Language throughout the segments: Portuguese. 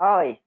Oi.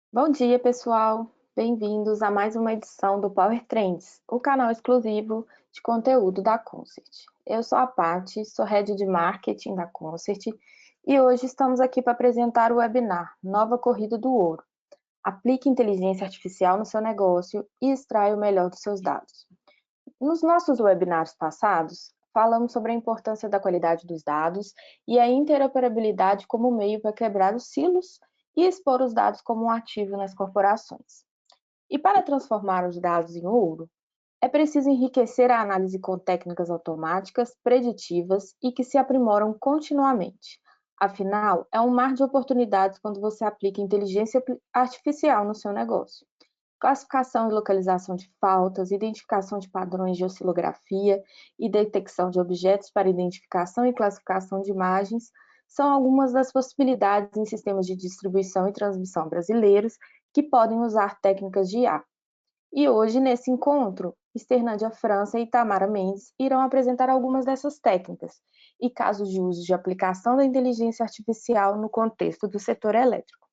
Bom dia, pessoal! Bem-vindos a mais uma edição do Power Trends, o canal exclusivo de conteúdo da Concert. Eu sou a Paty, sou Head de Marketing da Concert e hoje estamos aqui para apresentar o webinar Nova Corrida do Ouro. Aplique inteligência artificial no seu negócio e extraia o melhor dos seus dados. Nos nossos webinars passados, falamos sobre a importância da qualidade dos dados e a interoperabilidade como meio para quebrar os silos e expor os dados como um ativo nas corporações. E para transformar os dados em ouro, é preciso enriquecer a análise com técnicas automáticas, preditivas e que se aprimoram continuamente. Afinal, é um mar de oportunidades quando você aplica inteligência artificial no seu negócio. Classificação e localização de faltas, identificação de padrões de oscilografia e detecção de objetos para identificação e classificação de imagens são algumas das possibilidades em sistemas de distribuição e transmissão brasileiros que podem usar técnicas de IA. E hoje, nesse encontro, Esternândia França e Tamara Mendes irão apresentar algumas dessas técnicas e casos de uso de aplicação da inteligência artificial no contexto do setor elétrico.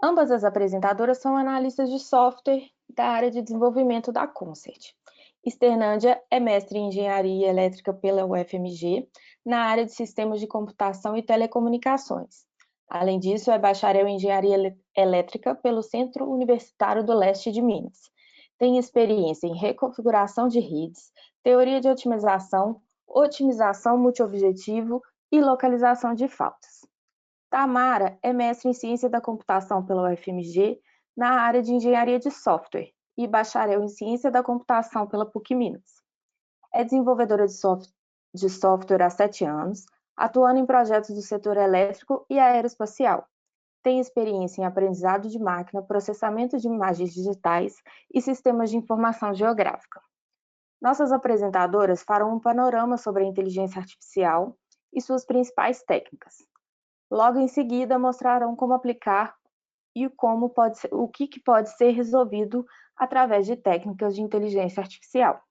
Ambas as apresentadoras são analistas de software da área de desenvolvimento da Concert. Esternândia é mestre em engenharia elétrica pela UFMG, na área de sistemas de computação e telecomunicações. Além disso, é bacharel em engenharia elétrica pelo Centro Universitário do Leste de Minas. Tem experiência em reconfiguração de redes, teoria de otimização, otimização multiobjetivo e localização de faltas. Tamara é mestre em Ciência da Computação pela UFMG, na área de Engenharia de Software, e bacharel em Ciência da Computação pela PUC-Minas. É desenvolvedora de software há 7 anos, atuando em projetos do setor elétrico e aeroespacial. Tem experiência em aprendizado de máquina, processamento de imagens digitais e sistemas de informação geográfica. Nossas apresentadoras farão um panorama sobre a inteligência artificial e suas principais técnicas. Logo em seguida, mostrarão como aplicar e o que pode ser resolvido através de técnicas de inteligência artificial.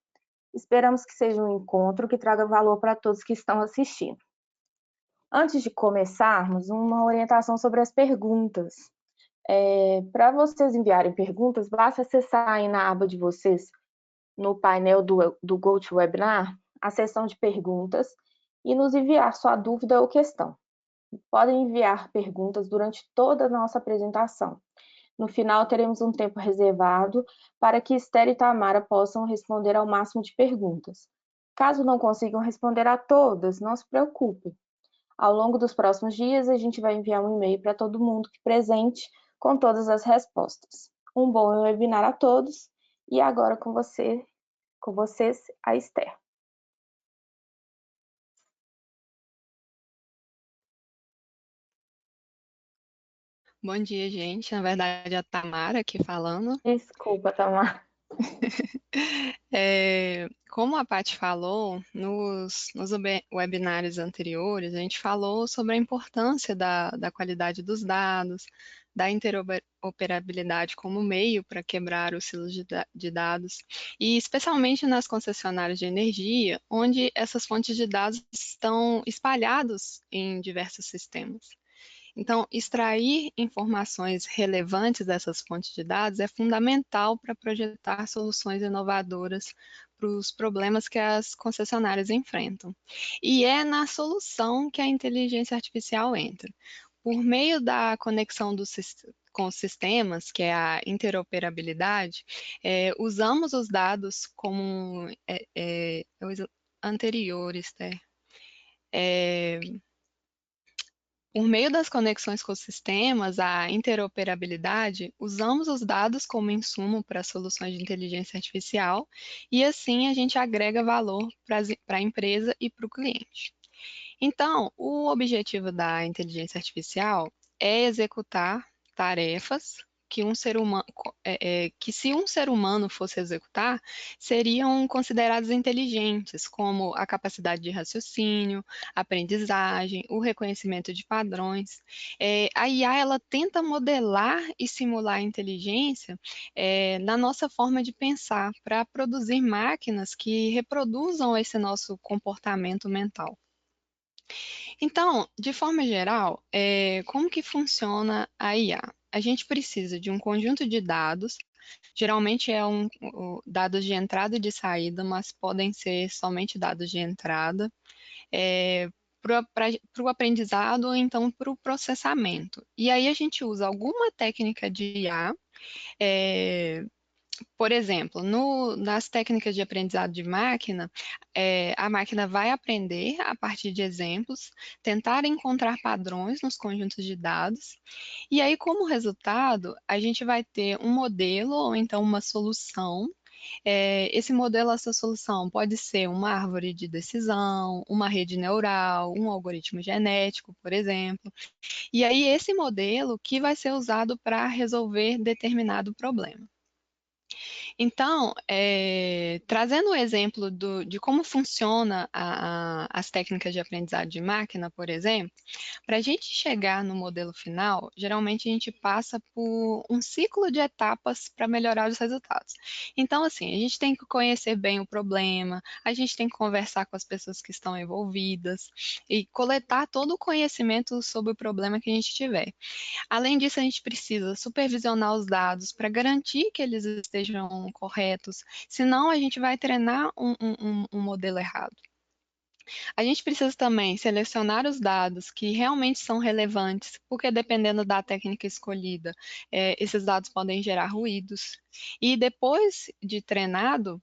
Esperamos que seja um encontro que traga valor para todos que estão assistindo. Antes de começarmos, uma orientação sobre as perguntas. Para vocês enviarem perguntas, basta acessar aí na aba de vocês, no painel do GoToWebinar, a seção de perguntas e nos enviar sua dúvida ou questão. Podem enviar perguntas durante toda a nossa apresentação. No final, teremos um tempo reservado para que Esther e Tamara possam responder ao máximo de perguntas. Caso não consigam responder a todas, não se preocupe. Ao longo dos próximos dias, a gente vai enviar um e-mail para todo mundo que presente com todas as respostas. Um bom webinar a todos e agora com vocês, a Esther. Bom dia, gente. Na verdade, é a Tamara aqui falando. Desculpa, Tamara. Como a Paty falou, nos webinários anteriores, a gente falou sobre a importância da qualidade dos dados, da interoperabilidade como meio para quebrar os silos de dados, e especialmente nas concessionárias de energia, onde essas fontes de dados estão espalhados em diversos sistemas. Então, extrair informações relevantes dessas fontes de dados é fundamental para projetar soluções inovadoras para os problemas que as concessionárias enfrentam. E é na solução que a inteligência artificial entra. Por meio da conexão com os sistemas, que é a interoperabilidade, usamos os dados como anteriores, né? Por meio das conexões com os sistemas, a interoperabilidade, usamos os dados como insumo para soluções de inteligência artificial e assim a gente agrega valor para a empresa e para o cliente. Então, o objetivo da inteligência artificial é executar tarefas que que se um ser humano fosse executar, seriam considerados inteligentes, como a capacidade de raciocínio, aprendizagem, o reconhecimento de padrões. A IA, ela tenta modelar e simular a inteligência na nossa forma de pensar, para produzir máquinas que reproduzam esse nosso comportamento mental. Então, de forma geral, como que funciona a IA? A gente precisa de um conjunto de dados, geralmente dados de entrada e de saída, mas podem ser somente dados de entrada, para o aprendizado ou então para o processamento. E aí a gente usa alguma técnica de IA, por exemplo, nas técnicas de aprendizado de máquina, a máquina vai aprender a partir de exemplos, tentar encontrar padrões nos conjuntos de dados, e aí, como resultado, a gente vai ter um modelo ou então uma solução. Esse modelo, essa solução pode ser uma árvore de decisão, uma rede neural, um algoritmo genético, por exemplo. E aí, esse modelo que vai ser usado para resolver determinado problema. Então, trazendo o exemplo de como funciona as técnicas de aprendizado de máquina, por exemplo, para a gente chegar no modelo final, geralmente a gente passa por um ciclo de etapas para melhorar os resultados. Então, assim, a gente tem que conhecer bem o problema, a gente tem que conversar com as pessoas que estão envolvidas e coletar todo o conhecimento sobre o problema que a gente tiver. Além disso, a gente precisa supervisionar os dados para garantir que eles estejam corretos, senão a gente vai treinar um modelo errado. A gente precisa também selecionar os dados que realmente são relevantes, porque dependendo da técnica escolhida, esses dados podem gerar ruídos. E depois de treinado,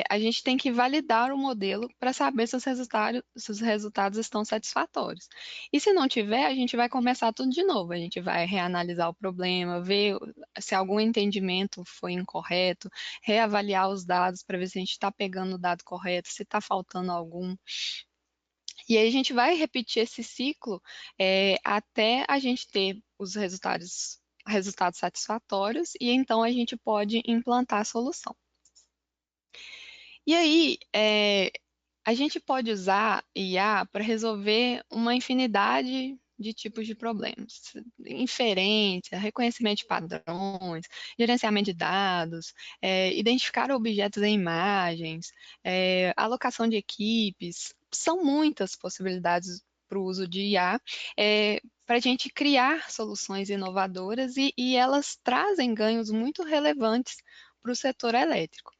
a gente tem que validar o modelo para saber se os resultados estão satisfatórios. E se não tiver, a gente vai começar tudo de novo. A gente vai reanalisar o problema, ver se algum entendimento foi incorreto, reavaliar os dados para ver se a gente está pegando o dado correto, se está faltando algum. E aí a gente vai repetir esse ciclo até a gente ter os resultados satisfatórios e então a gente pode implantar a solução. E aí, a gente pode usar IA para resolver uma infinidade de tipos de problemas. Inferência, reconhecimento de padrões, gerenciamento de dados, identificar objetos em imagens, alocação de equipes. São muitas possibilidades para o uso de IA, para a gente criar soluções inovadoras e elas trazem ganhos muito relevantes para o setor elétrico.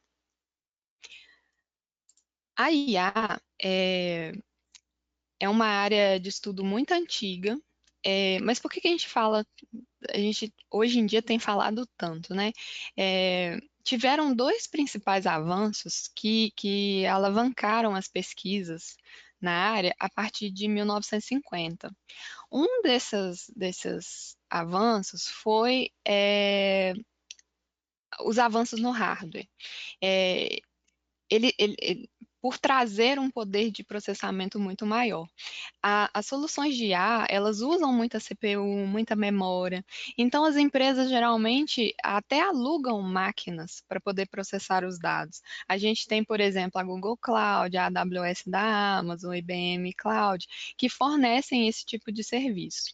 A IA é uma área de estudo muito antiga, mas por que a gente fala a gente hoje em dia tem falado tanto, né? Tiveram dois principais avanços que alavancaram as pesquisas na área a partir de 1950. Um desses avanços foi os avanços no hardware. É, por trazer um poder de processamento muito maior. As soluções de IA, elas usam muita CPU, muita memória. Então, as empresas geralmente até alugam máquinas para poder processar os dados. A gente tem, por exemplo, a Google Cloud, a AWS da Amazon, a IBM Cloud, que fornecem esse tipo de serviço.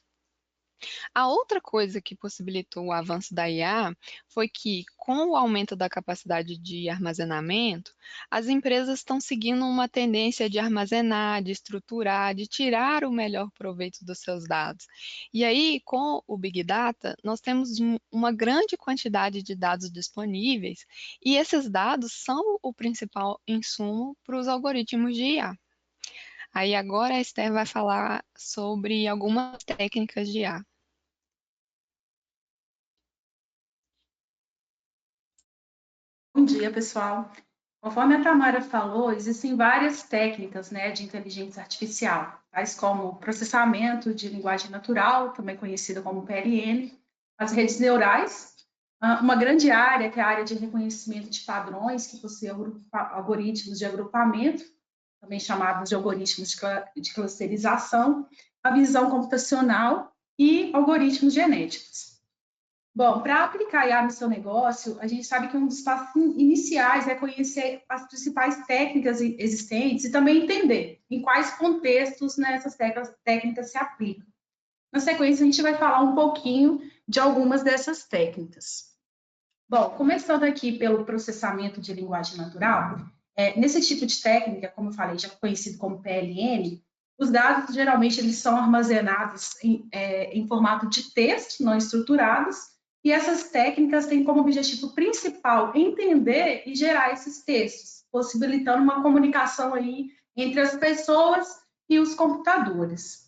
A outra coisa que possibilitou o avanço da IA foi que, com o aumento da capacidade de armazenamento, as empresas estão seguindo uma tendência de armazenar, de estruturar, de tirar o melhor proveito dos seus dados. E aí, com o Big Data, nós temos uma grande quantidade de dados disponíveis, e esses dados são o principal insumo para os algoritmos de IA. Aí agora a Esther vai falar sobre algumas técnicas de IA. Bom dia, pessoal. Conforme a Tamara falou, existem várias técnicas, né, de inteligência artificial, tais como processamento de linguagem natural, também conhecida como PLN, as redes neurais, uma grande área, que é a área de reconhecimento de padrões, que possui algoritmos de agrupamento, também chamados de algoritmos de clusterização, a visão computacional e algoritmos genéticos. Bom, para aplicar IA no seu negócio, a gente sabe que um dos passos iniciais é conhecer as principais técnicas existentes e também entender em quais contextos, né, essas técnicas se aplicam. Na sequência, a gente vai falar um pouquinho de algumas dessas técnicas. Bom, começando aqui pelo processamento de linguagem natural, nesse tipo de técnica, como eu falei, já conhecido como PLN, os dados geralmente eles são armazenados em formato de texto, não estruturados, e essas técnicas têm como objetivo principal entender e gerar esses textos, possibilitando uma comunicação aí entre as pessoas e os computadores.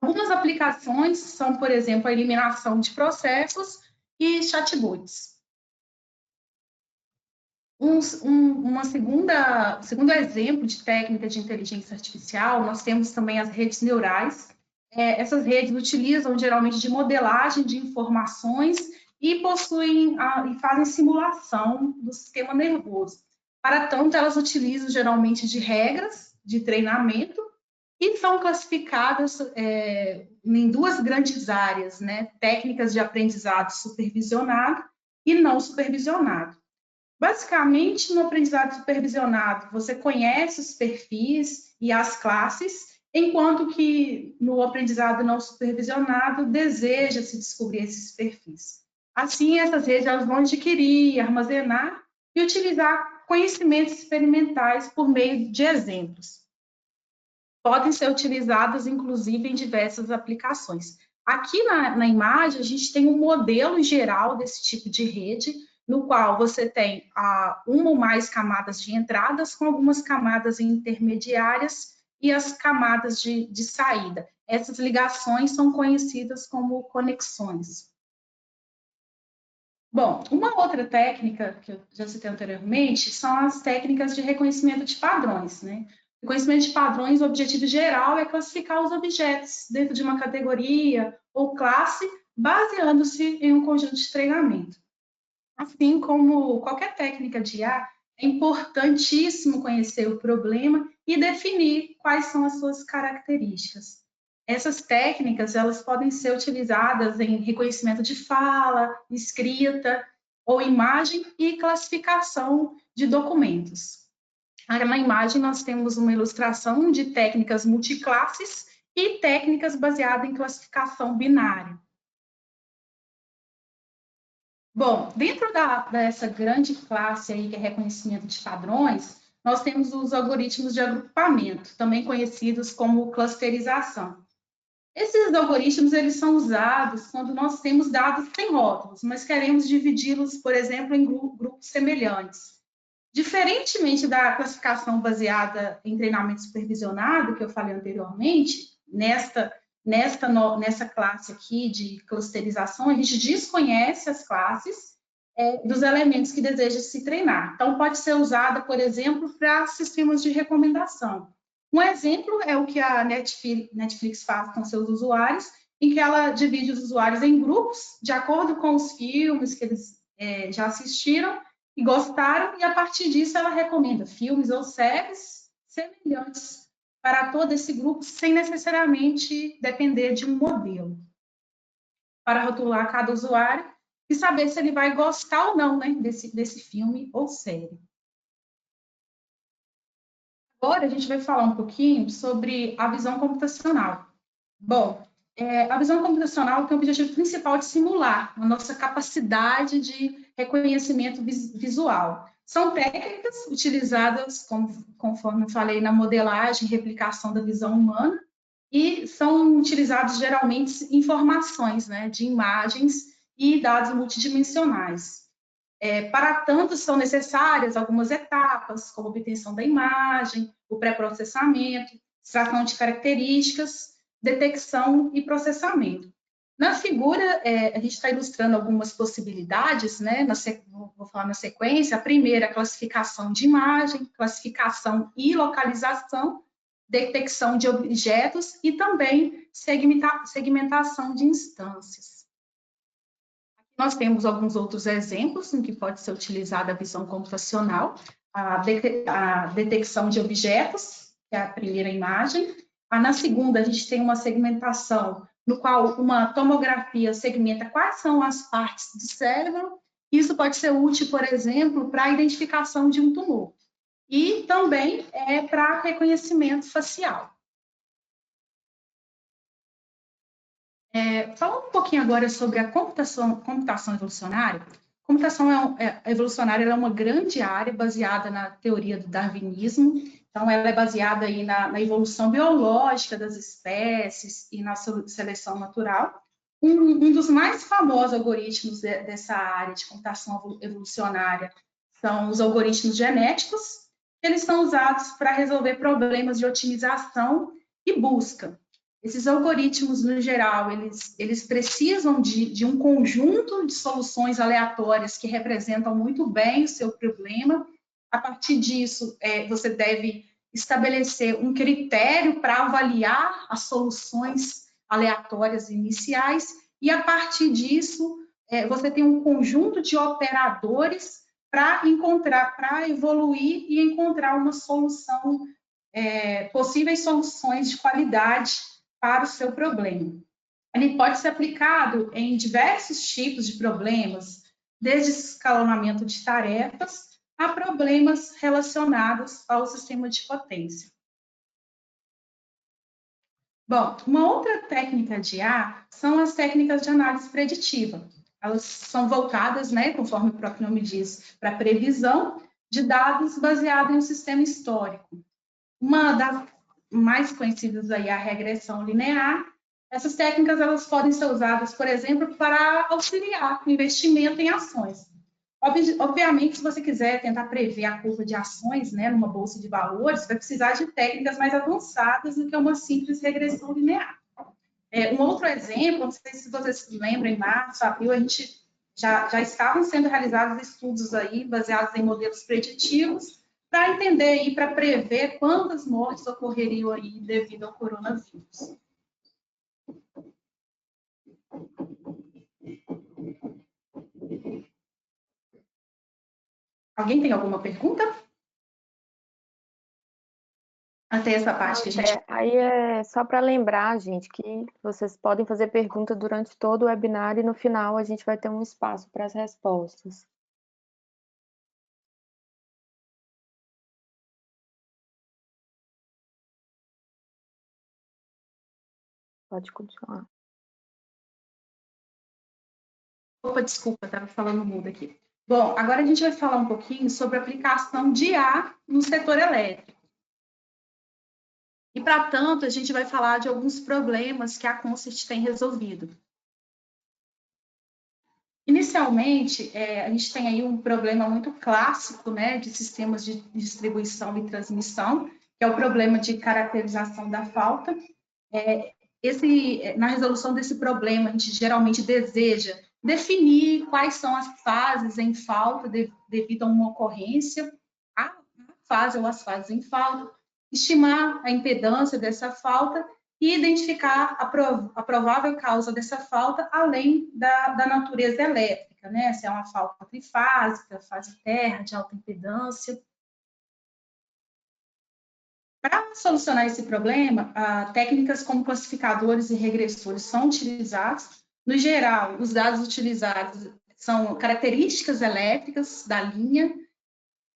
Algumas aplicações são, por exemplo, a eliminação de processos e chatbots. Segundo exemplo de técnica de inteligência artificial, nós temos também as redes neurais. Essas redes utilizam geralmente de modelagem de informações e e fazem simulação do sistema nervoso. Para tanto, elas utilizam geralmente de regras de treinamento e são classificadas em duas grandes áreas, né? Técnicas de aprendizado supervisionado e não supervisionado. Basicamente, no aprendizado supervisionado, você conhece os perfis e as classes, enquanto que no aprendizado não supervisionado, deseja-se descobrir esses perfis. Assim, essas redes elas vão adquirir, armazenar e utilizar conhecimentos experimentais por meio de exemplos. Podem ser utilizadas, inclusive, em diversas aplicações. Aqui na imagem, a gente tem um modelo geral desse tipo de rede, no qual você tem uma ou mais camadas de entradas, com algumas camadas intermediárias e as camadas de saída. Essas ligações são conhecidas como conexões. Bom, uma outra técnica que eu já citei anteriormente são as técnicas de reconhecimento de padrões, né? O reconhecimento de padrões, o objetivo geral é classificar os objetos dentro de uma categoria ou classe, baseando-se em um conjunto de treinamento. Assim como qualquer técnica de IA, é importantíssimo conhecer o problema e definir quais são as suas características. Essas técnicas, elas podem ser utilizadas em reconhecimento de fala, escrita ou imagem e classificação de documentos. Na imagem, nós temos uma ilustração de técnicas multiclasses e técnicas baseadas em classificação binária. Bom, dentro dessa grande classe aí, que é reconhecimento de padrões, nós temos os algoritmos de agrupamento, também conhecidos como clusterização. Esses algoritmos, eles são usados quando nós temos dados sem rótulos, mas queremos dividi-los, por exemplo, em grupos semelhantes. Diferentemente da classificação baseada em treinamento supervisionado, que eu falei anteriormente, nesta nessa classe aqui de clusterização, a gente desconhece as classes dos elementos que deseja se treinar. Então, pode ser usada, por exemplo, para sistemas de recomendação. Um exemplo é o que a Netflix faz com seus usuários, em que ela divide os usuários em grupos, de acordo com os filmes que eles já assistiram e gostaram, e a partir disso ela recomenda filmes ou séries semelhantes para todo esse grupo, sem necessariamente depender de um modelo, para rotular cada usuário e saber se ele vai gostar ou não, né, desse filme ou série. Agora a gente vai falar um pouquinho sobre a visão computacional. Bom, a visão computacional tem o objetivo principal de simular a nossa capacidade de reconhecimento visual. São técnicas utilizadas, conforme eu falei, na modelagem e replicação da visão humana, e são utilizadas geralmente informações, né, de imagens e dados multidimensionais. Para tanto, são necessárias algumas etapas, como obtenção da imagem, o pré-processamento, extração de características, detecção e processamento. Na figura, a gente está ilustrando algumas possibilidades, né? Vou falar na sequência. A primeira, a classificação de imagem, classificação e localização, detecção de objetos e também segmentação de instâncias. Aqui nós temos alguns outros exemplos em que pode ser utilizada a visão computacional, a detecção de objetos, que é a primeira imagem. Na segunda, a gente tem uma segmentação no qual uma tomografia segmenta quais são as partes do cérebro. Isso pode ser útil, por exemplo, para a identificação de um tumor. E também para reconhecimento facial. Falando um pouquinho agora sobre a computação evolucionária. A computação evolucionária é uma grande área baseada na teoria do darwinismo. Então, ela é baseada aí na evolução biológica das espécies e na seleção natural. Um dos mais famosos algoritmos dessa área de computação evolucionária são os algoritmos genéticos. Eles são usados para resolver problemas de otimização e busca. Esses algoritmos, no geral, eles precisam de um conjunto de soluções aleatórias que representam muito bem o seu problema. A partir disso, você deve estabelecer um critério para avaliar as soluções aleatórias iniciais e, a partir disso, você tem um conjunto de operadores para evoluir e encontrar uma solução, possíveis soluções de qualidade para o seu problema. Ele pode ser aplicado em diversos tipos de problemas, desde escalonamento de tarefas a problemas relacionados ao sistema de potência. Bom, uma outra técnica de IA são as técnicas de análise preditiva. Elas são voltadas, né, conforme o próprio nome diz, para a previsão de dados baseados em um sistema histórico. Uma das mais conhecidas aí é a regressão linear. Essas técnicas elas podem ser usadas, por exemplo, para auxiliar o investimento em ações. Obviamente, se você quiser tentar prever a curva de ações, né, numa bolsa de valores, vai precisar de técnicas mais avançadas do que uma simples regressão linear. Um outro exemplo, não sei se vocês se lembram, em março, abril, a gente já estavam sendo realizados estudos aí baseados em modelos preditivos para entender e para prever quantas mortes ocorreriam aí devido ao coronavírus. Alguém tem alguma pergunta? Até essa parte que a gente... Aí é só para lembrar, gente, que vocês podem fazer pergunta durante todo o webinar e no final a gente vai ter um espaço para as respostas. Pode continuar. Opa, desculpa, estava falando mudo aqui. Bom, agora a gente vai falar um pouquinho sobre a aplicação de IA no setor elétrico. E, para tanto, a gente vai falar de alguns problemas que a Concert tem resolvido. Inicialmente, a gente tem aí um problema muito clássico, né, de sistemas de distribuição e transmissão, que é o problema de caracterização da falta. Na resolução desse problema, a gente geralmente deseja definir quais são as fases em falta devido a uma ocorrência, a fase ou as fases em falta, estimar a impedância dessa falta e identificar a provável causa dessa falta, além da natureza elétrica, né? Se é uma falta trifásica, fase terra, de alta impedância. Para solucionar esse problema, técnicas como classificadores e regressores são utilizados. No geral, os dados utilizados são características elétricas da linha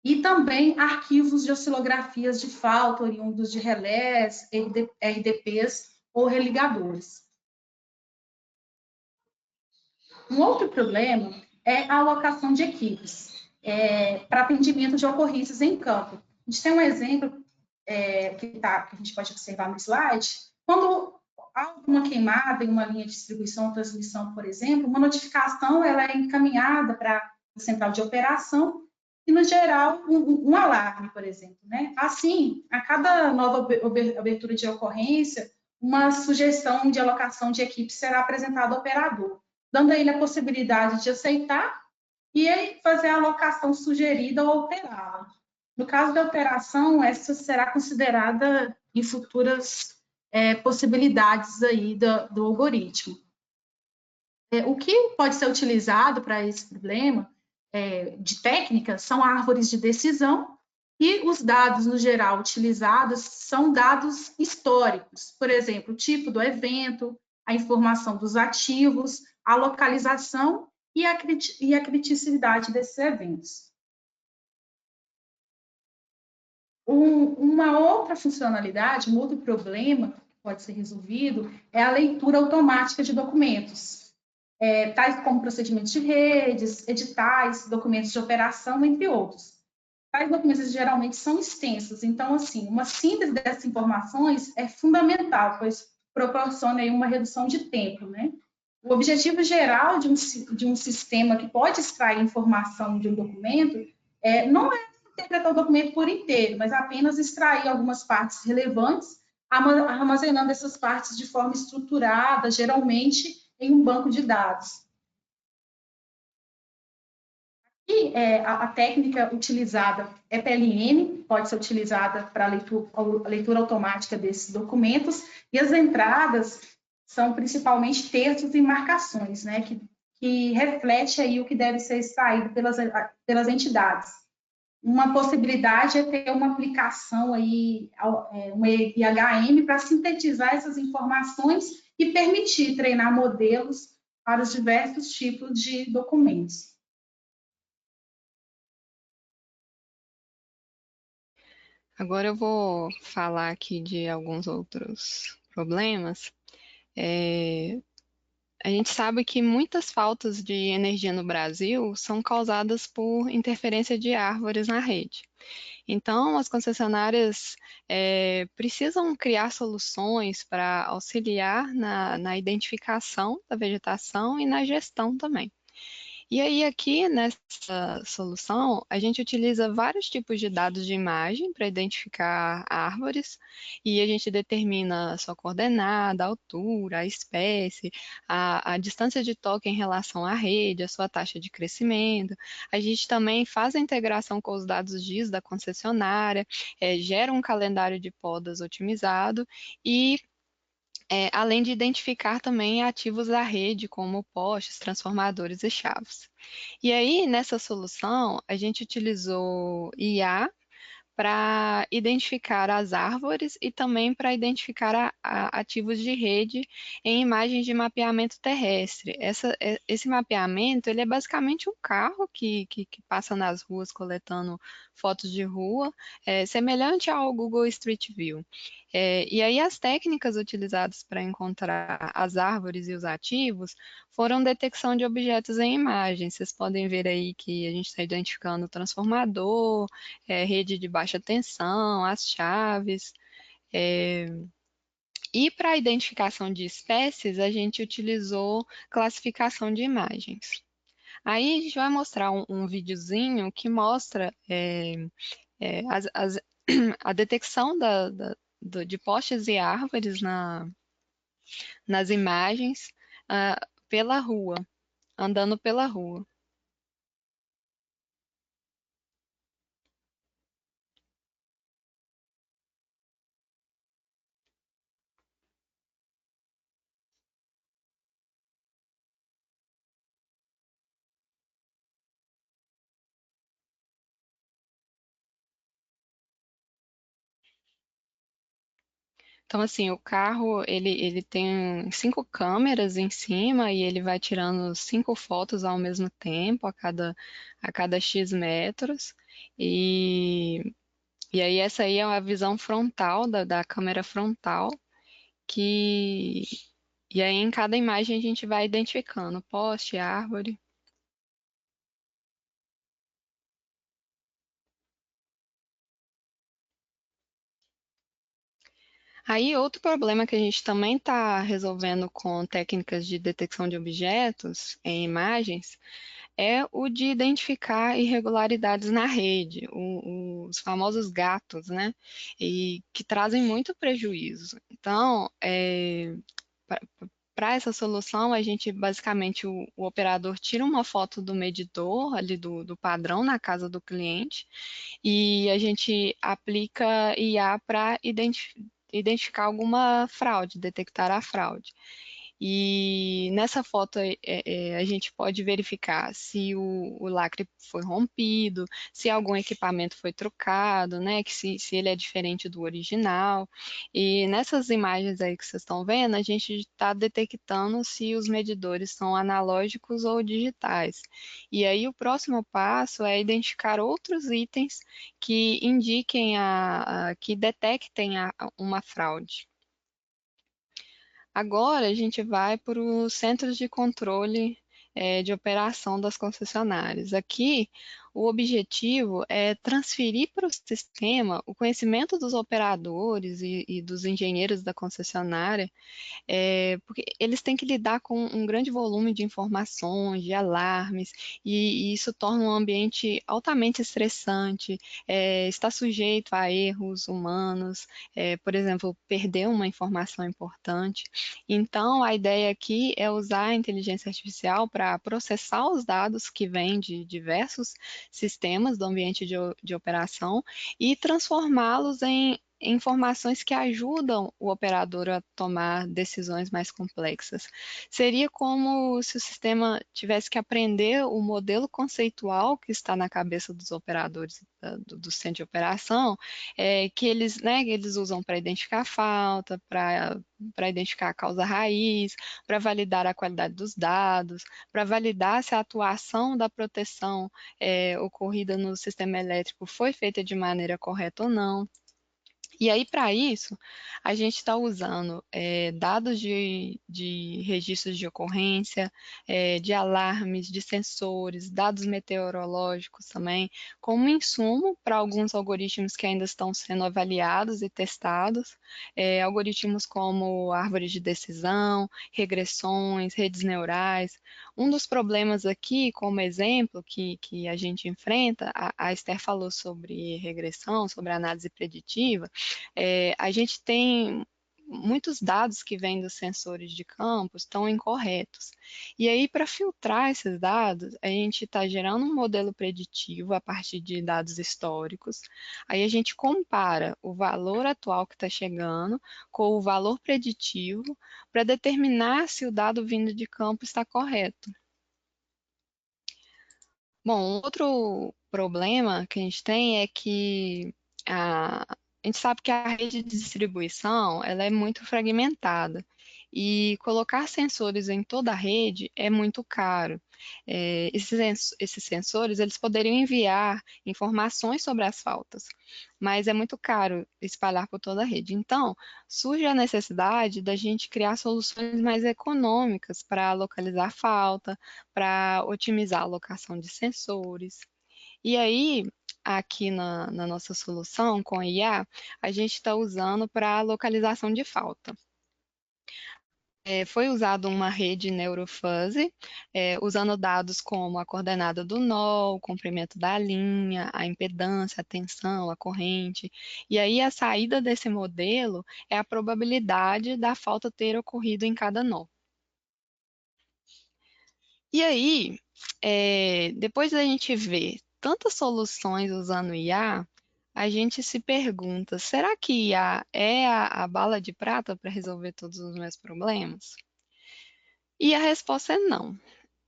e também arquivos de oscilografias de falta oriundos de relés, RDPs ou religadores. Um outro problema é a alocação de equipes para atendimento de ocorrências em campo. A gente tem um exemplo que a gente pode observar no slide. Quando há alguma queimada em uma linha de distribuição ou transmissão, por exemplo, uma notificação ela é encaminhada para a central de operação e, no geral, um alarme, por exemplo, né? Assim, a cada nova abertura de ocorrência, uma sugestão de alocação de equipe será apresentada ao operador, dando a ele a possibilidade de aceitar e aí fazer a alocação sugerida ou alterá-la. No caso da alteração, essa será considerada em futuras possibilidades aí do algoritmo. O que pode ser utilizado para esse problema de técnica são árvores de decisão e os dados, no geral, utilizados são dados históricos, por exemplo, o tipo do evento, a informação dos ativos, a localização e a criticidade desses eventos. Uma outra funcionalidade, um outro problema que pode ser resolvido é a leitura automática de documentos, tais como procedimentos de redes, editais, documentos de operação, entre outros. Tais documentos geralmente são extensos, então, assim, uma síntese dessas informações é fundamental, pois proporciona aí uma redução de tempo, né? O objetivo geral de um sistema que pode extrair informação de um documento não é interpretar o documento por inteiro, mas apenas extrair algumas partes relevantes, armazenando essas partes de forma estruturada, geralmente em um banco de dados. E a técnica utilizada é PLN, pode ser utilizada para a leitura automática desses documentos, e as entradas são principalmente textos e marcações, né, que reflete aí o que deve ser extraído pelas entidades. Uma possibilidade é ter uma aplicação aí, uma IHM, para sintetizar essas informações e permitir treinar modelos para os diversos tipos de documentos. Agora eu vou falar aqui de alguns outros problemas. A gente sabe que muitas faltas de energia no Brasil são causadas por interferência de árvores na rede. Então, as concessionárias precisam criar soluções para auxiliar na identificação da vegetação e na gestão também. E aí, aqui nessa solução, a gente utiliza vários tipos de dados de imagem para identificar árvores, e a gente determina a sua coordenada, a altura, a espécie, a distância de toque em relação à rede, a sua taxa de crescimento. A gente também faz a integração com os dados GIS da concessionária, gera um calendário de podas otimizado e além de identificar também ativos da rede, como postes, transformadores e chaves. E aí, nessa solução, a gente utilizou IA para identificar as árvores e também para identificar ativos de rede em imagens de mapeamento terrestre. Esse mapeamento ele é basicamente um carro que passa nas ruas coletando fotos de rua, semelhante ao Google Street View. E aí as técnicas utilizadas para encontrar as árvores e os ativos foram detecção de objetos em imagens. Vocês podem ver aí que a gente está identificando o transformador, rede de baixa tensão, as chaves. E para a identificação de espécies, a gente utilizou classificação de imagens. Aí a gente vai mostrar um videozinho que mostra a detecção de postes e árvores nas imagens pela rua, andando pela rua. Então, assim, o carro, ele tem 5 câmeras em cima e ele vai tirando 5 fotos ao mesmo tempo, a cada X metros. E, e aí, essa aí é a visão frontal, da câmera frontal, que... E aí, em cada imagem, a gente vai identificando poste, árvore. Aí, outro problema que a gente também está resolvendo com técnicas de detecção de objetos em imagens é o de identificar irregularidades na rede, os famosos gatos, né? E que trazem muito prejuízo. Então, para essa solução, a gente basicamente o operador tira uma foto do medidor ali do padrão na casa do cliente e a gente aplica IA para identificar alguma fraude, detectar a fraude. E nessa foto a gente pode verificar se o lacre foi rompido, se algum equipamento foi trocado, né? Que se ele é diferente do original. E nessas imagens aí que vocês estão vendo, a gente está detectando se os medidores são analógicos ou digitais. E aí o próximo passo é identificar outros itens que indiquem que detectem uma fraude. Agora a gente vai para os centros de controle de operação das concessionárias. Aqui, o objetivo é transferir para o sistema o conhecimento dos operadores e dos engenheiros da concessionária porque eles têm que lidar com um grande volume de informações, de alarmes, e isso torna um ambiente altamente estressante, está sujeito a erros humanos, por exemplo, perder uma informação importante. Então, a ideia aqui é usar a inteligência artificial para processar os dados que vêm de diversos sistemas do ambiente de operação e transformá-los em informações que ajudam o operador a tomar decisões mais complexas. Seria como se o sistema tivesse que aprender o modelo conceitual que está na cabeça dos operadores do centro de operação, que eles usam para identificar a falta, para identificar a causa raiz, para validar a qualidade dos dados, para validar se a atuação da proteção ocorrida no sistema elétrico foi feita de maneira correta ou não. E aí, para isso, a gente está usando dados de registros de ocorrência, de alarmes, de sensores, dados meteorológicos também, como insumo para alguns algoritmos que ainda estão sendo avaliados e testados, algoritmos como árvores de decisão, regressões, redes neurais. Um dos problemas aqui, como exemplo, que a gente enfrenta, a Esther falou sobre regressão, sobre análise preditiva, a gente tem muitos dados que vêm dos sensores de campo estão incorretos. E aí, para filtrar esses dados, a gente está gerando um modelo preditivo a partir de dados históricos. Aí a gente compara o valor atual que está chegando com o valor preditivo para determinar se o dado vindo de campo está correto. Bom, outro problema que a gente tem é que a gente sabe que a rede de distribuição ela é muito fragmentada e colocar sensores em toda a rede é muito caro. Esses sensores eles poderiam enviar informações sobre as faltas, mas é muito caro espalhar por toda a rede. Então, surge a necessidade da gente criar soluções mais econômicas para localizar falta, para otimizar a alocação de sensores. E aí, aqui na nossa solução com a IA, a gente está usando para localização de falta. foi usado uma rede neurofuzzy, usando dados como a coordenada do nó, o comprimento da linha, a impedância, a tensão, a corrente. E aí a saída desse modelo é a probabilidade da falta ter ocorrido em cada nó. E aí, depois da gente ver tantas soluções usando IA, a gente se pergunta, será que IA é a bala de prata para resolver todos os meus problemas? E a resposta é não.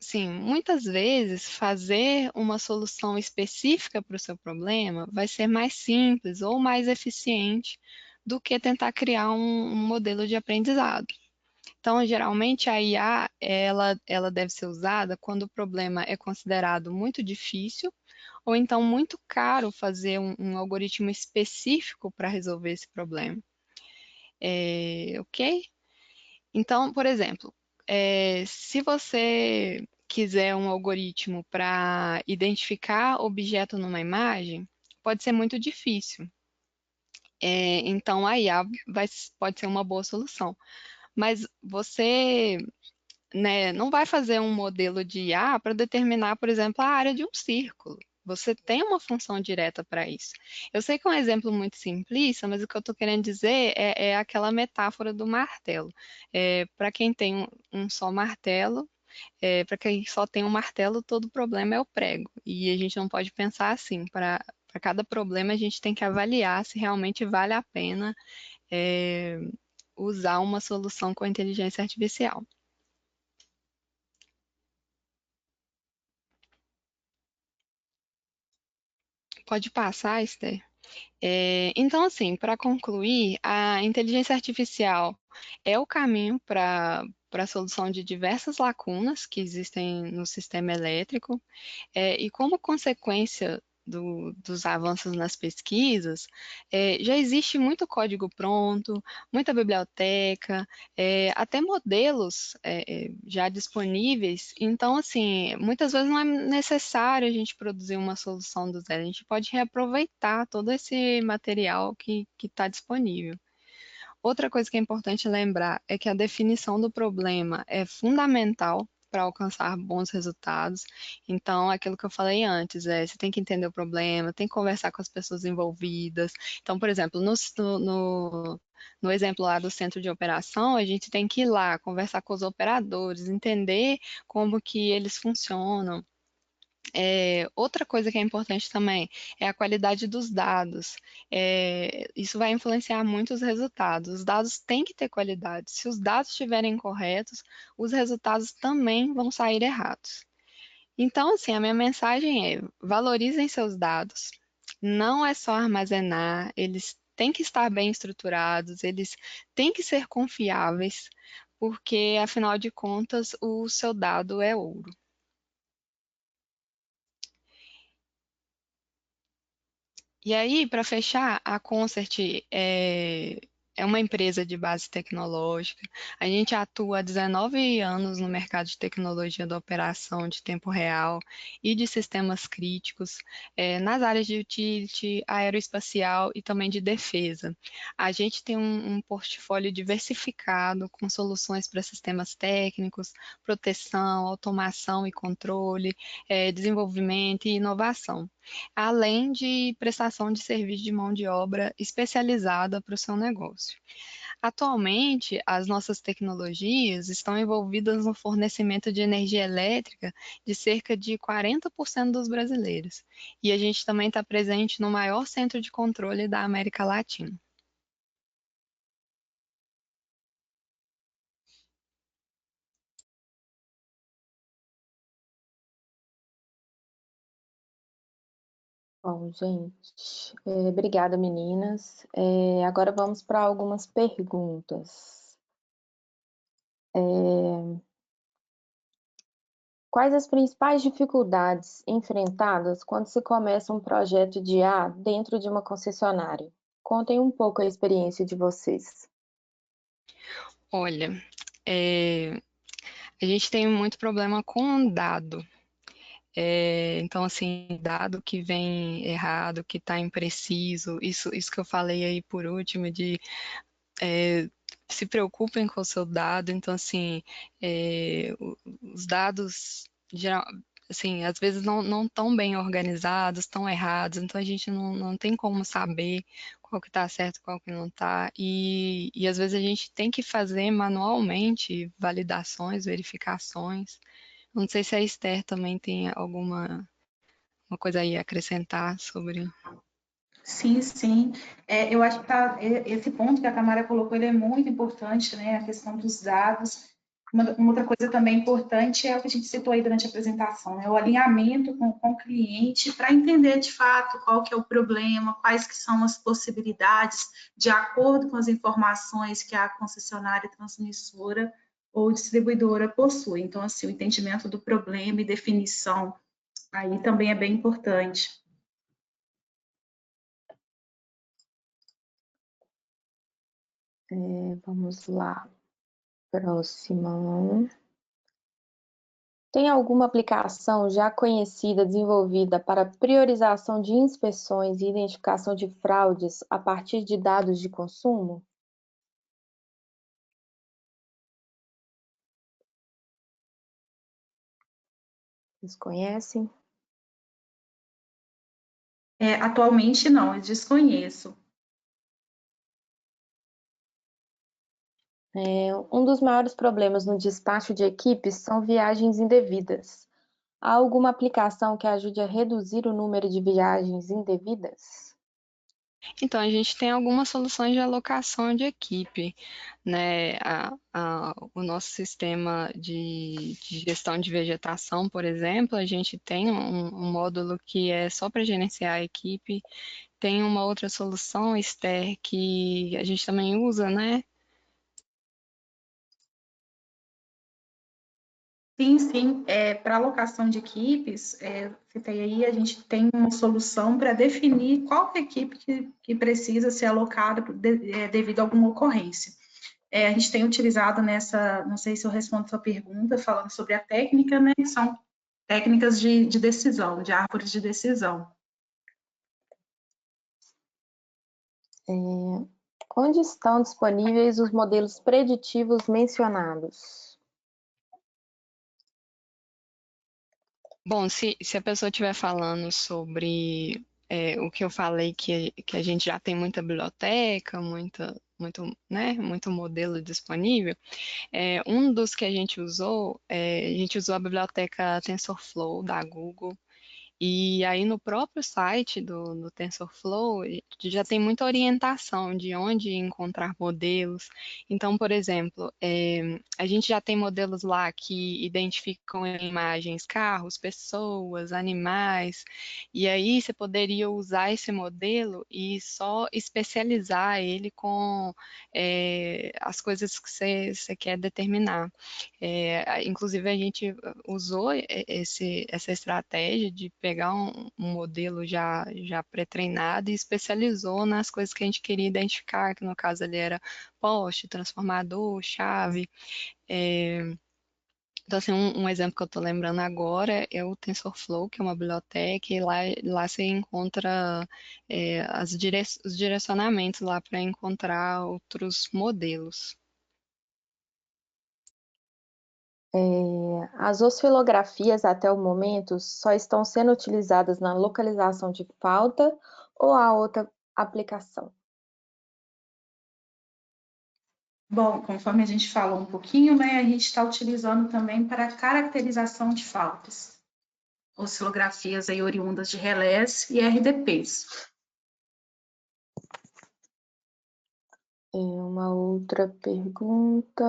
Sim, muitas vezes fazer uma solução específica para o seu problema vai ser mais simples ou mais eficiente do que tentar criar um modelo de aprendizado. Então, geralmente, a IA, ela deve ser usada quando o problema é considerado muito difícil ou então muito caro fazer um algoritmo específico para resolver esse problema. Ok? Então, por exemplo, se você quiser um algoritmo para identificar objeto numa imagem, pode ser muito difícil. Então, a IA pode ser uma boa solução. Mas você, né, não vai fazer um modelo de IA para determinar, por exemplo, a área de um círculo. Você tem uma função direta para isso. Eu sei que é um exemplo muito simplista, mas o que eu estou querendo dizer é aquela metáfora do martelo. Para quem tem um só martelo, para quem só tem um martelo, todo problema é o prego. E a gente não pode pensar assim. Para cada problema, a gente tem que avaliar se realmente vale a pena é, usar uma solução com inteligência artificial. Pode passar, Esther? Então, assim, para concluir, a inteligência artificial é o caminho para a solução de diversas lacunas que existem no sistema elétrico, e como consequência dos avanços nas pesquisas, já existe muito código pronto, muita biblioteca, até modelos já disponíveis. Então, assim, muitas vezes não é necessário a gente produzir uma solução do zero, a gente pode reaproveitar todo esse material que está disponível. Outra coisa que é importante lembrar é que a definição do problema é fundamental para alcançar bons resultados. Então, aquilo que eu falei antes, você tem que entender o problema, tem que conversar com as pessoas envolvidas. Então, por exemplo, no exemplo lá do centro de operação, a gente tem que ir lá, conversar com os operadores, entender como que eles funcionam. Outra coisa que é importante também é a qualidade dos dados. Isso vai influenciar muito os resultados. Os dados têm que ter qualidade. Se os dados estiverem incorretos, os resultados também vão sair errados. Então, assim, a minha mensagem é: valorizem seus dados. Não é só armazenar, eles têm que estar bem estruturados, eles têm que ser confiáveis, porque, afinal de contas, o seu dado é ouro. E aí, para fechar, a Concert é uma empresa de base tecnológica. A gente atua há 19 anos no mercado de tecnologia da operação de tempo real e de sistemas críticos, nas áreas de utility, aeroespacial e também de defesa. A gente tem um portfólio diversificado com soluções para sistemas técnicos, proteção, automação e controle, desenvolvimento e inovação, além de prestação de serviço de mão de obra especializada para o seu negócio. Atualmente, as nossas tecnologias estão envolvidas no fornecimento de energia elétrica de cerca de 40% dos brasileiros. E a gente também está presente no maior centro de controle da América Latina. Bom, gente, obrigada, meninas. Agora vamos para algumas perguntas. Quais as principais dificuldades enfrentadas quando se começa um projeto de IA dentro de uma concessionária? Contem um pouco a experiência de vocês. Olha, a gente tem muito problema com dado. Então, assim, dado que vem errado, que está impreciso, isso que eu falei aí por último, de se preocupem com o seu dado. Então, assim, os dados, geral, assim, às vezes não tão bem organizados, estão errados, então a gente não tem como saber qual que está certo, qual que não está, e às vezes a gente tem que fazer manualmente validações, verificações. Não sei se a Esther também tem alguma uma coisa aí a acrescentar sobre. Sim, sim. Eu acho que esse ponto que a Tamara colocou, ele é muito importante, né? A questão dos dados. Uma outra coisa também importante é o que a gente citou aí durante a apresentação, né? O alinhamento com o cliente para entender de fato qual que é o problema, quais que são as possibilidades, de acordo com as informações que a concessionária transmissora ou distribuidora possui. Então, assim, o entendimento do problema e definição aí também é bem importante. Vamos lá. Próxima. Tem alguma aplicação já conhecida, desenvolvida para priorização de inspeções e identificação de fraudes a partir de dados de consumo? Vocês conhecem? Atualmente não, eu desconheço. Um dos maiores problemas no despacho de equipes são viagens indevidas. Há alguma aplicação que ajude a reduzir o número de viagens indevidas? Então, a gente tem algumas soluções de alocação de equipe, né? O nosso sistema de gestão de vegetação, por exemplo, a gente tem um módulo que é só para gerenciar a equipe. Tem uma outra solução, Esther, que a gente também usa, né? Sim, sim. Para alocação de equipes, citei aí, a gente tem uma solução para definir qual equipe que precisa ser alocada devido a alguma ocorrência. A gente tem utilizado nessa, não sei se eu respondo a sua pergunta, falando sobre a técnica, né? Que são técnicas de decisão, de árvores de decisão. Onde estão disponíveis os modelos preditivos mencionados? Bom, se a pessoa estiver falando sobre o que eu falei, que a gente já tem muita biblioteca, né, muito modelo disponível, um dos que a gente usou a biblioteca TensorFlow da Google. E aí no próprio site do TensorFlow já tem muita orientação de onde encontrar modelos. Então, por exemplo, a gente já tem modelos lá que identificam em imagens carros, pessoas, animais, e aí você poderia usar esse modelo e só especializar ele com as coisas que você quer determinar. Inclusive, a gente usou essa estratégia de pegar um modelo já pré-treinado e especializou nas coisas que a gente queria identificar, que no caso ali era poste, transformador, chave. Então, assim, um exemplo que eu estou lembrando agora é o TensorFlow, que é uma biblioteca, e lá você encontra os direcionamentos lá para encontrar outros modelos. As oscilografias até o momento só estão sendo utilizadas na localização de falta ou há outra aplicação? Bom, conforme a gente falou um pouquinho, né, a gente está utilizando também para caracterização de faltas, oscilografias aí oriundas de relés e RDPs. Uma outra pergunta.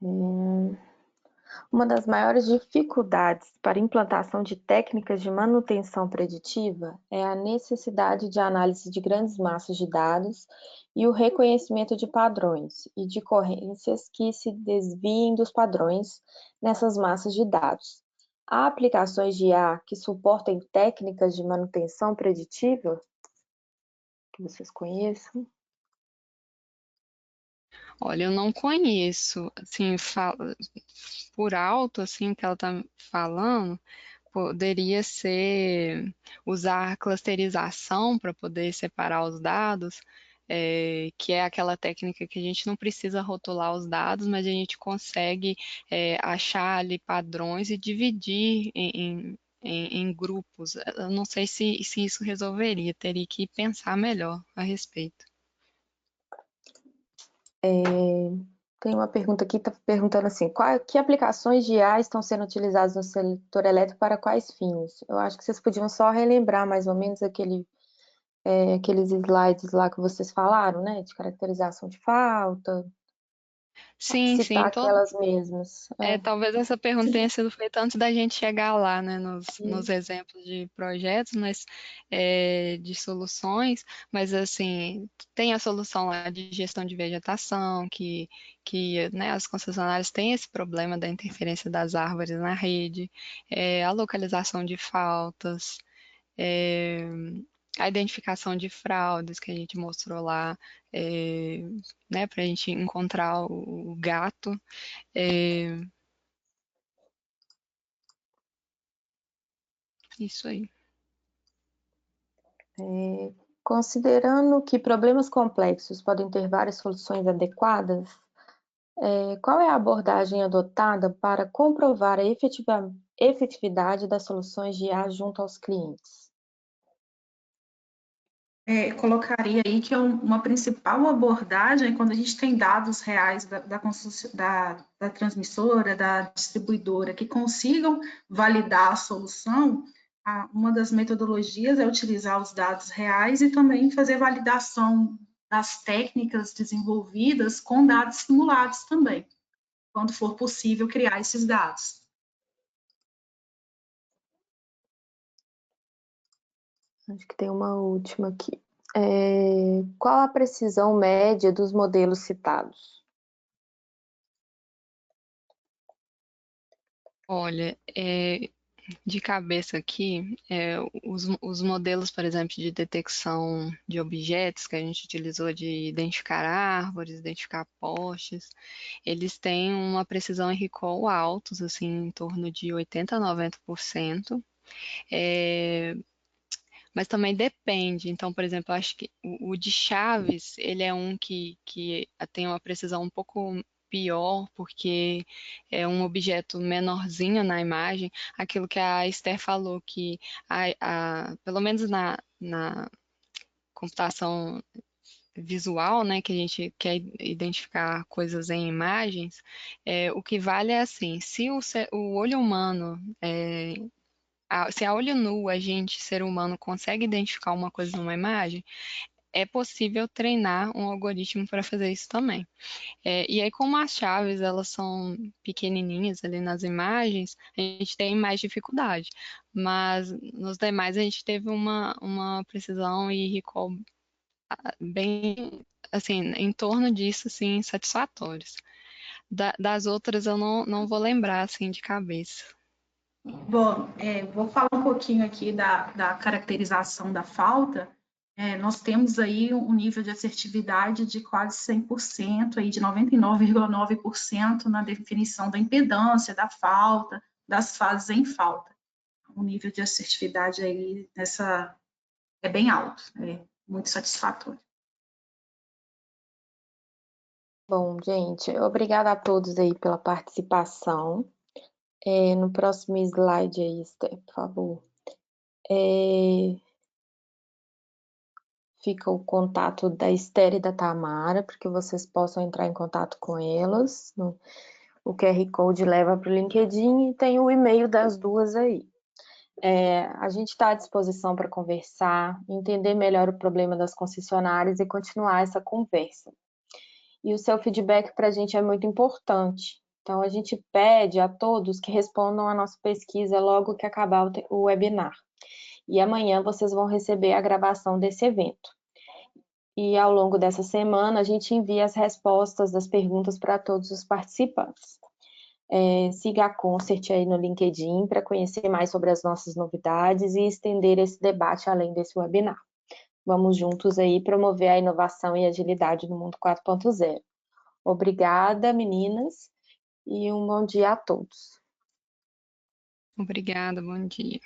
Uma das maiores dificuldades para a implantação de técnicas de manutenção preditiva é a necessidade de análise de grandes massas de dados e o reconhecimento de padrões e de ocorrências que se desviem dos padrões nessas massas de dados. Há aplicações de IA que suportem técnicas de manutenção preditiva que vocês conheçam? Olha, eu não conheço, assim, por alto, assim, que ela tá falando, poderia ser usar clusterização para poder separar os dados, que é aquela técnica que a gente não precisa rotular os dados, mas a gente consegue achar ali padrões e dividir em grupos. Eu não sei se isso resolveria, teria que pensar melhor a respeito. Tem uma pergunta aqui, está perguntando assim, que aplicações de IA estão sendo utilizadas no setor elétrico para quais fins? Eu acho que vocês podiam só relembrar mais ou menos aqueles slides lá que vocês falaram, né? De caracterização de falta, Sim, citar sim, aquelas mesmas. talvez essa pergunta tenha sido feita antes da gente chegar lá, né, nos Isso. exemplos de projetos, mas de soluções, mas assim, tem a solução lá de gestão de vegetação, né, as concessionárias têm esse problema da interferência das árvores na rede, a localização de faltas, é, a identificação de fraudes que a gente mostrou lá, né, para a gente encontrar o gato. Isso aí. Considerando que problemas complexos podem ter várias soluções adequadas, qual é a abordagem adotada para comprovar a efetividade das soluções de IA junto aos clientes? Colocaria aí que uma principal abordagem, quando a gente tem dados reais da transmissora, da distribuidora, que consigam validar a solução, uma das metodologias é utilizar os dados reais e também fazer validação das técnicas desenvolvidas com dados simulados também, quando for possível criar esses dados. Acho que tem uma última aqui. Qual a precisão média dos modelos citados? Olha, de cabeça aqui, os modelos, por exemplo, de detecção de objetos que a gente utilizou de identificar árvores, identificar postes, eles têm uma precisão em recall altos, assim, em torno de 80 a 90%. É, mas também depende. Então, por exemplo, eu acho que o de chaves, ele é um que tem uma precisão um pouco pior, porque é um objeto menorzinho na imagem. Aquilo que a Esther falou, que pelo menos na computação visual, né, que a gente quer identificar coisas em imagens, o que vale é assim, se o olho humano se a olho nu a gente, ser humano, consegue identificar uma coisa numa imagem, é possível treinar um algoritmo para fazer isso também. E aí, como as chaves elas são pequenininhas ali nas imagens, a gente tem mais dificuldade. Mas nos demais a gente teve uma precisão e recall bem, assim, em torno disso, assim, satisfatórios. Das outras eu não vou lembrar, assim, de cabeça. Bom, vou falar um pouquinho aqui da caracterização da falta. Nós temos aí um nível de assertividade de quase 100%, aí de 99,9% na definição da impedância, da falta, das fases em falta. O nível de assertividade aí é bem alto, é muito satisfatório. Bom, gente, obrigada a todos aí pela participação. No próximo slide aí, Esther, por favor. Fica o contato da Esther e da Tamara, para que vocês possam entrar em contato com elas. O QR Code leva para o LinkedIn e tem o e-mail das duas aí. A gente está à disposição para conversar, entender melhor o problema das concessionárias e continuar essa conversa. E o seu feedback para a gente é muito importante. Então, a gente pede a todos que respondam a nossa pesquisa logo que acabar o webinar. E amanhã vocês vão receber a gravação desse evento. E ao longo dessa semana, a gente envia as respostas das perguntas para todos os participantes. Siga a Concert aí no LinkedIn para conhecer mais sobre as nossas novidades e estender esse debate além desse webinar. Vamos juntos aí promover a inovação e agilidade no mundo 4.0. Obrigada, meninas, e um bom dia a todos. Obrigada, bom dia.